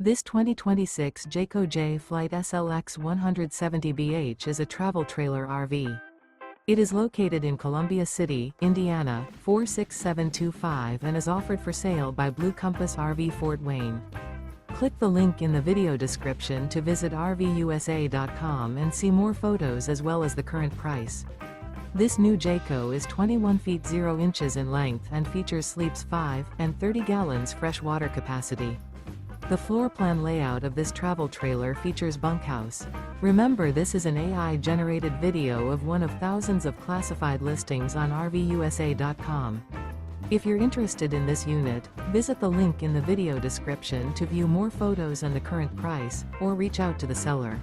This 2026 Jayco Jay Flight SLX 170BH is a travel trailer RV. It is located in Columbia City, Indiana, 46725 and is offered for sale by Blue Compass RV Fort Wayne. Click the link in the video description to visit RVUSA.com and see more photos as well as the current price. This new Jayco is 21 feet 0 inches in length and features sleeps 5 and 30 gallons fresh water capacity. The floor plan layout of this travel trailer features bunkhouse. Remember, this is an AI-generated video of one of thousands of classified listings on RVUSA.com. If you're interested in this unit, visit the link in the video description to view more photos and the current price, or reach out to the seller.